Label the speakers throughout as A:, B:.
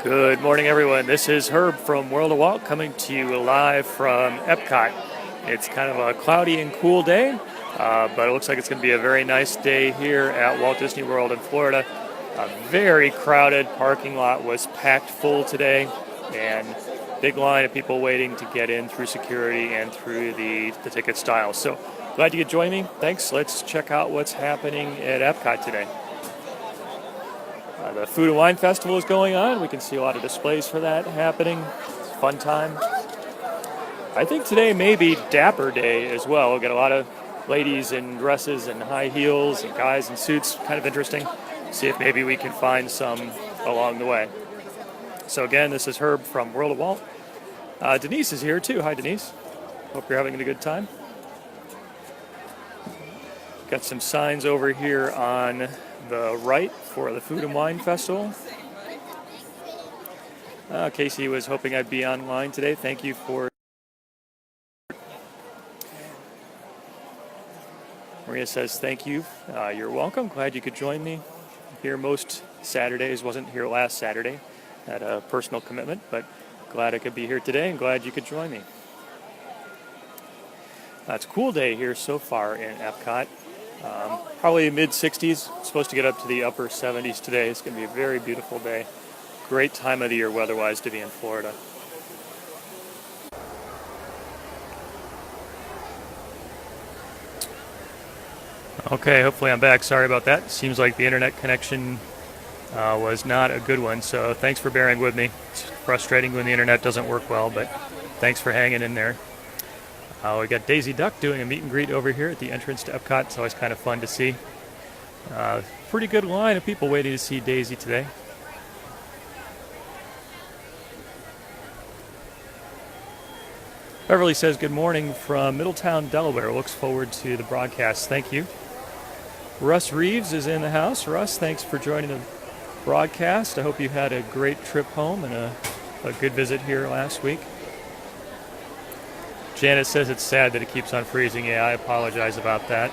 A: Good morning, everyone. This is Herb from World of Walt coming to you live from Epcot. It's kind of a cloudy and cool day, but it looks like it's going to be a very nice day here at Walt Disney World in Florida. A very crowded parking lot was packed full today, and big line of people waiting to get in through security and through the ticket style. So glad you could join me. Thanks. Let's check out what's happening at Epcot today. The Food and Wine Festival is going on. We can see a lot of displays for that happening. It's a fun time. I think today may be Dapper Day as well. We'll get a lot of ladies in dresses and high heels and guys in suits. Kind of interesting. See if maybe we can find some along the way. So again, this is Herb from World of Walt. Denise is here too. Hi, Denise. Hope you're having a good time. Got some signs over here on the right for the Food and Wine Festival. Casey was hoping I'd be online today. Thank you for... Maria says thank you. You're welcome. Glad you could join me here most Saturdays. Wasn't here last Saturday. Had a personal commitment, but glad I could be here today and glad you could join me. It's a cool day here so far in Epcot. Probably mid-60s. Supposed to get up to the upper 70s today. It's going to be a very beautiful day. Great time of the year weather-wise to be in Florida. Okay, hopefully I'm back. Sorry about that. Seems like the internet connection was not a good one, so thanks for bearing with me. It's frustrating when the internet doesn't work well, but thanks for hanging in there. We got Daisy Duck doing a meet and greet over here at the entrance to Epcot. It's always kind of fun to see. Pretty good line of people waiting to see Daisy today. Beverly says good morning from Middletown, Delaware. Looks forward to the broadcast. Thank you. Russ Reeves is in the house. Russ, thanks for joining the broadcast. I hope you had a great trip home and a good visit here last week. Janet says it's sad that it keeps on freezing. Yeah, I apologize about that.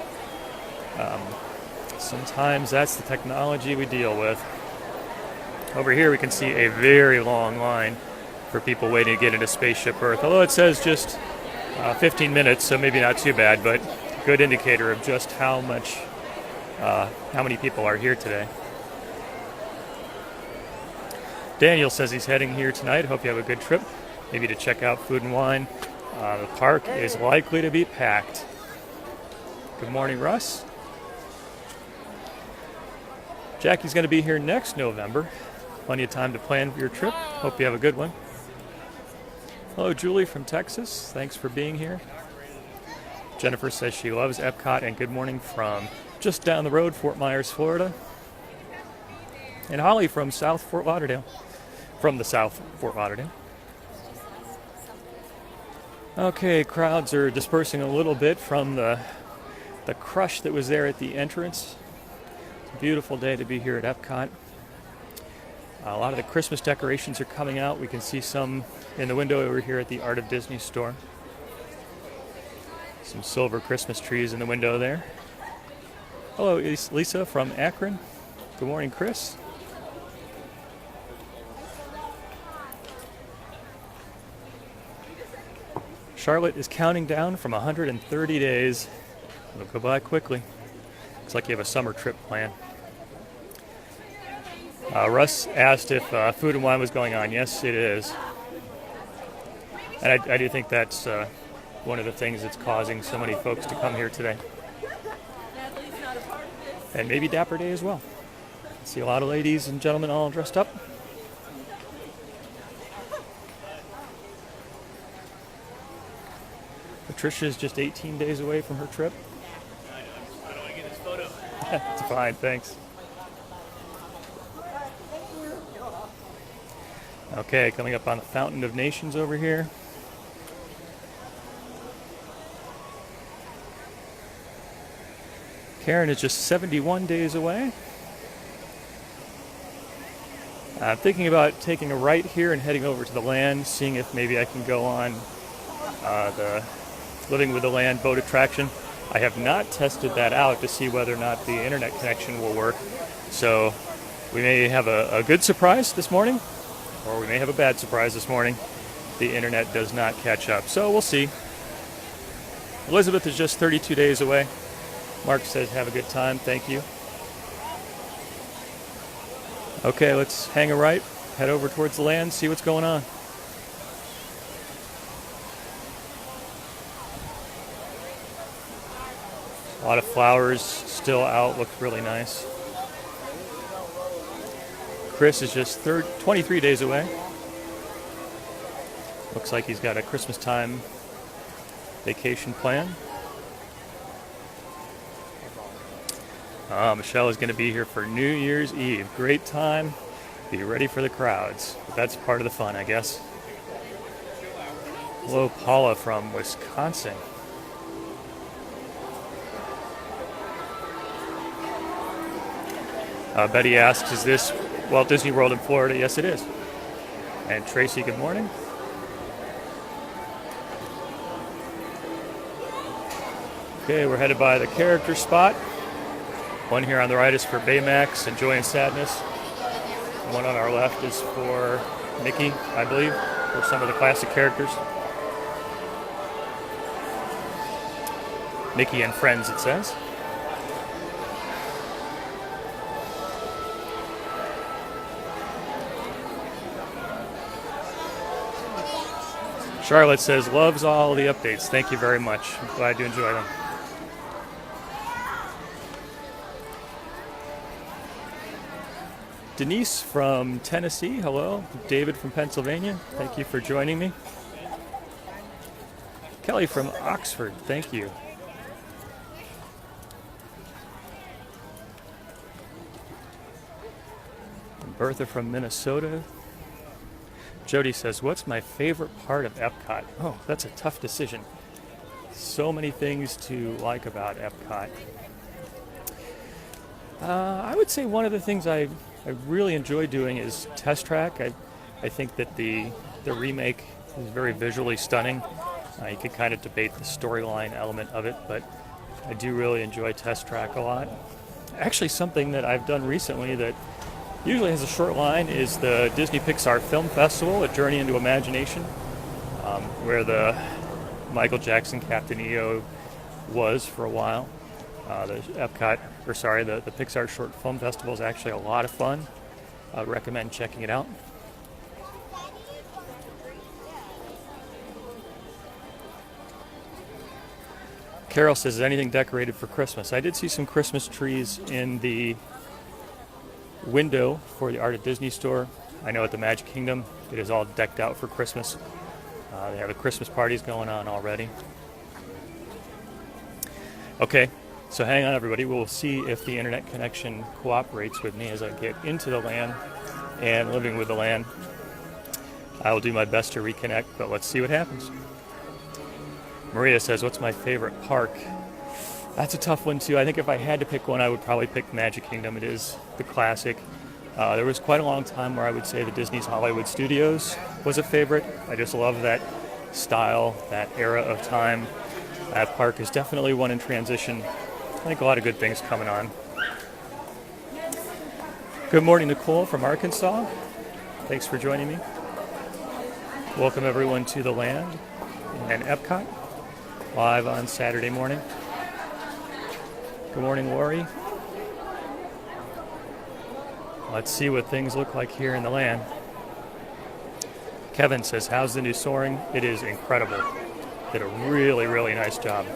A: Sometimes that's the technology we deal with. Over here we can see a very long line for people waiting to get into Spaceship Earth. Although it says just 15 minutes, so maybe not too bad, but good indicator of just how many people are here today. Daniel says he's heading here tonight. Hope you have a good trip. Maybe to check out Food and Wine. The park is likely to be packed. Good morning, Russ. Jackie's going to be here next November. Plenty of time to plan your trip. Hope you have a good one. Hello, Julie from Texas. Thanks for being here. Jennifer says she loves Epcot, and good morning from just down the road, Fort Myers, Florida. And Holly from South Fort Lauderdale. From the South Fort Lauderdale. Okay, crowds are dispersing a little bit from the crush that was there at the entrance. It's a beautiful day to be here at Epcot. A lot of the Christmas decorations are coming out. We can see some in the window over here at the Art of Disney store. Some silver Christmas trees in the window there. Hello, Lisa from Akron. Good morning, Chris. Charlotte is counting down from 130 days. It'll go by quickly. Looks like you have a summer trip planned. Russ asked if Food and Wine was going on. Yes, it is. And I do think that's one of the things that's causing so many folks to come here today. And maybe Dapper Day as well. See a lot of ladies and gentlemen all dressed up. Patricia is just 18 days away from her trip.
B: How do I get this photo?
A: It's fine, thanks. Okay, coming up on the Fountain of Nations over here. Karen is just 71 days away. I'm thinking about taking a right here and heading over to the land, seeing if maybe I can go on the Living with the Land boat attraction. I have not tested that out to see whether or not the internet connection will work. So we may have a good surprise this morning, or we may have a bad surprise this morning. The internet does not catch up, so we'll see. Elizabeth is just 32 days away. Mark says, have a good time. Thank you. Okay, let's hang a right, head over towards the land, see what's going on. A lot of flowers still out, looks really nice. Chris is just 23 days away. Looks like he's got a Christmas time vacation plan. Michelle is going to be here for New Year's Eve. Great time. Be ready for the crowds. But that's part of the fun, I guess. Hello, Paula from Wisconsin. Betty asks, is this Walt Disney World in Florida? Yes, it is. And Tracy, good morning. Okay, we're headed by the character spot. One here on the right is for Baymax and Joy and Sadness. One on our left is for Mickey, I believe, for some of the classic characters. Mickey and Friends, it says. Charlotte says, loves all the updates. Thank you very much. I'm glad you enjoy them. Denise from Tennessee, hello. David from Pennsylvania, thank you for joining me. Kelly from Oxford, thank you. And Bertha from Minnesota. Jody says, what's my favorite part of Epcot? Oh, that's a tough decision. So many things to like about Epcot. I would say one of the things I really enjoy doing is Test Track. I think that the remake is very visually stunning. You could kind of debate the storyline element of it, but I do really enjoy Test Track a lot. Actually, something that I've done recently that usually has a short line is the Disney Pixar Film Festival, A Journey into Imagination, where the Michael Jackson Captain EO was for a while. The Pixar Short Film Festival is actually a lot of fun. I would recommend checking it out. Carol says, is anything decorated for Christmas? I did see some Christmas trees in the window for the Art of Disney store. I know at the Magic Kingdom it is all decked out for Christmas. They have the Christmas parties going on already. Okay, so hang on everybody. We'll see if the internet connection cooperates with me as I get into the land and living with the land. I will do my best to reconnect, but let's see what happens. Maria says, what's my favorite park? That's a tough one too. I think if I had to pick one, I would probably pick Magic Kingdom. It is the classic. There was quite a long time where I would say the Disney's Hollywood Studios was a favorite. I just love that style, that era of time. That park is definitely one in transition. I think a lot of good things coming on. Good morning, Nicole from Arkansas. Thanks for joining me. Welcome everyone to the land and Epcot, live on Saturday morning. Good morning, Lori. Let's see what things look like here in the land. Kevin says, how's the new soaring? It is incredible. Did a really, really nice job.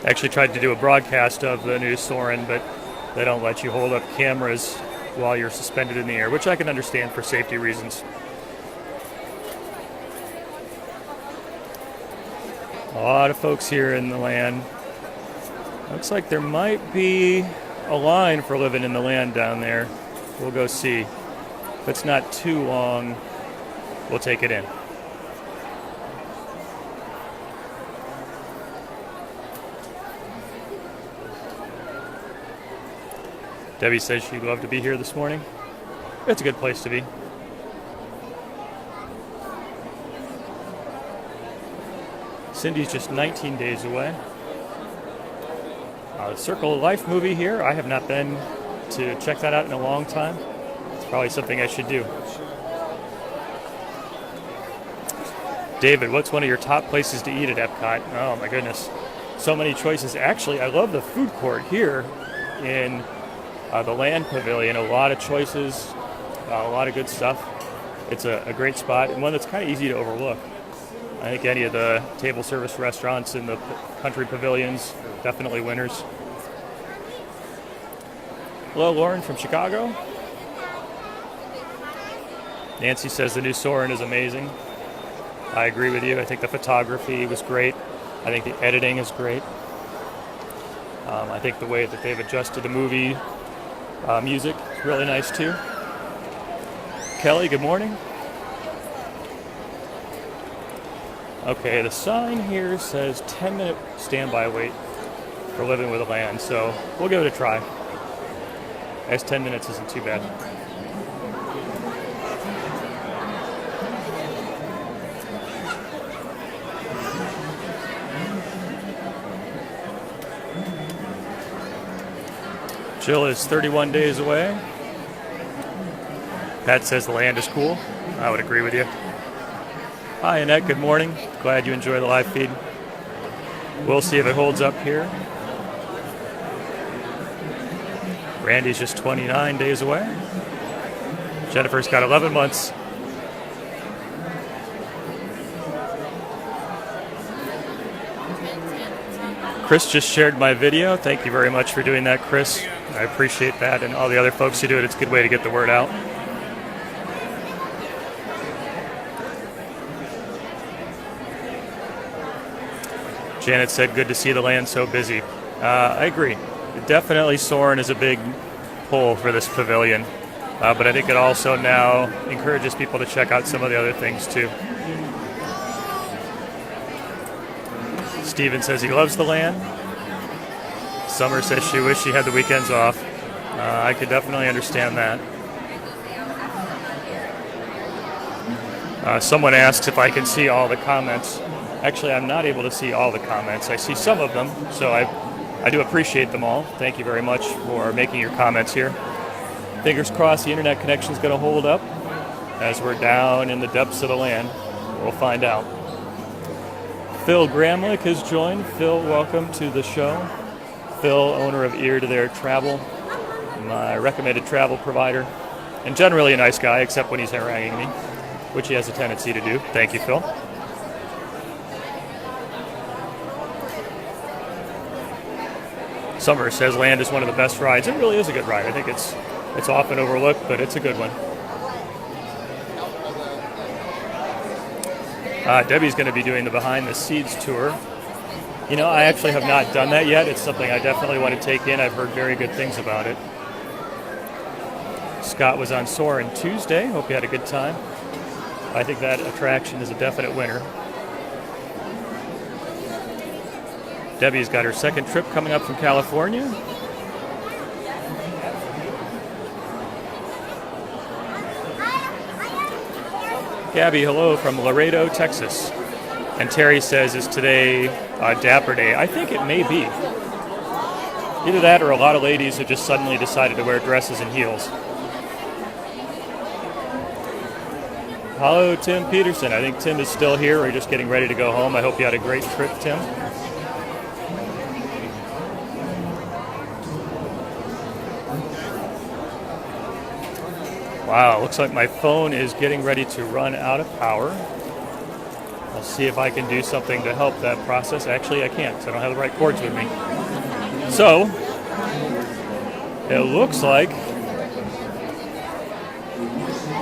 A: I actually tried to do a broadcast of the new Soarin', but they don't let you hold up cameras while you're suspended in the air, which I can understand for safety reasons. A lot of folks here in the land. Looks like there might be a line for living in the land down there. We'll go see. If it's not too long, we'll take it in. Debbie says she'd love to be here this morning. It's a good place to be. Cindy's just 19 days away. The Circle of Life movie here. I have not been to check that out in a long time. It's probably something I should do. David, what's one of your top places to eat at Epcot? Oh my goodness, so many choices. Actually, I love the food court here in the Land Pavilion. A lot of choices, a lot of good stuff. It's a great spot and one that's kind of easy to overlook. I think any of the table service restaurants in the country pavilions, definitely winners. Hello, Lauren from Chicago. Nancy says the new Soarin' is amazing. I agree with you. I think the photography was great. I think the editing is great. I think the way that they've adjusted the movie music is really nice too. Kelly, good morning. Okay, the sign here says 10-minute standby wait for Living with the Land, so we'll give it a try. I guess 10 minutes isn't too bad. Jill is 31 days away. Pat says the land is cool. I would agree with you. Hi, Annette. Good morning. Glad you enjoy the live feed. We'll see if it holds up here. Randy's just 29 days away. Jennifer's got 11 months. Chris just shared my video. Thank you very much for doing that, Chris. I appreciate that, and all the other folks who do it. It's a good way to get the word out. Janet said, good to see the land so busy. I agree. Definitely Soarin' is a big pull for this pavilion, but I think it also now encourages people to check out some of the other things too. Steven says he loves the land. Summer says she wished she had the weekends off. I could definitely understand that. Someone asks if I can see all the comments. Actually, I'm not able to see all the comments. I see some of them, so I do appreciate them all. Thank you very much for making your comments here. Fingers crossed the internet connection is going to hold up as we're down in the depths of the land. We'll find out. Phil Gramlich has joined. Phil, welcome to the show. Phil, owner of Ear to Their Travel, my recommended travel provider, and generally a nice guy, except when he's haranguing me, which he has a tendency to do. Thank you, Phil. Summer says land is one of the best rides. It really is a good ride. I think it's often overlooked, but it's a good one. Debbie's going to be doing the Behind the Seeds tour. You know, I actually have not done that yet. It's something I definitely want to take in. I've heard very good things about it. Scott was on Soarin' Tuesday. Hope you had a good time. I think that attraction is a definite winner. Debbie's got her second trip coming up from California. Gabby, hello from Laredo, Texas. And Terry says, is today Dapper Day? I think it may be. Either that or a lot of ladies who just suddenly decided to wear dresses and heels. Hello, Tim Peterson. I think Tim is still here. We're just getting ready to go home. I hope you had a great trip, Tim. Wow, looks like my phone is getting ready to run out of power. I'll see if I can do something to help that process. Actually, I can't, because I don't have the right cords with me. So, it looks like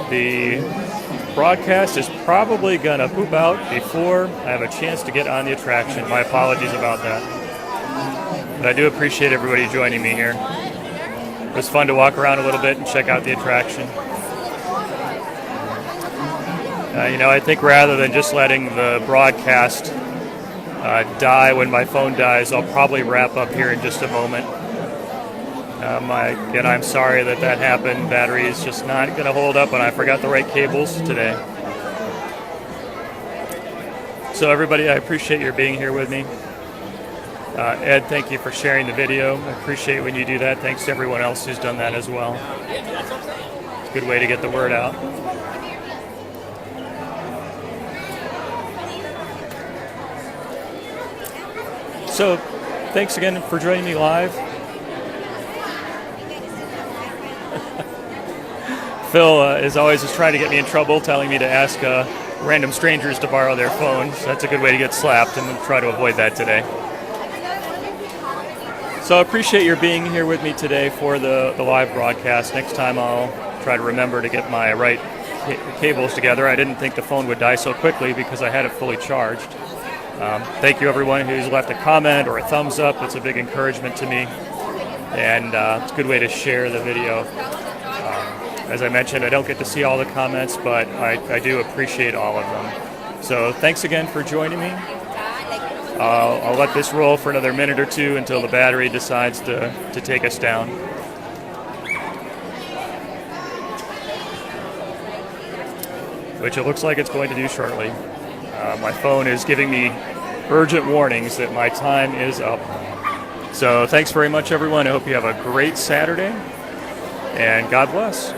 A: the broadcast is probably going to poop out before I have a chance to get on the attraction. My apologies about that. But I do appreciate everybody joining me here. It was fun to walk around a little bit and check out the attraction. I think rather than just letting the broadcast die when my phone dies, I'll probably wrap up here in just a moment. Again, I'm sorry that happened. Battery is just not going to hold up, and I forgot the right cables today. So everybody, I appreciate your being here with me. Ed, thank you for sharing the video. I appreciate when you do that. Thanks to everyone else who's done that as well. It's a good way to get the word out. So, thanks again for joining me live. Phil, as always, is trying to get me in trouble, telling me to ask random strangers to borrow their phones. That's a good way to get slapped, and we'll try to avoid that today. So I appreciate your being here with me today for the live broadcast. Next time I'll try to remember to get my right cables together. I didn't think the phone would die so quickly because I had it fully charged. Thank you everyone who's left a comment or a thumbs up. It's a big encouragement to me, and it's a good way to share the video. As I mentioned, I don't get to see all the comments, but I do appreciate all of them. So thanks again for joining me. I'll let this roll for another minute or two until the battery decides to take us down. Which it looks like it's going to do shortly. My phone is giving me urgent warnings that my time is up. So thanks very much, everyone. I hope you have a great Saturday, and God bless.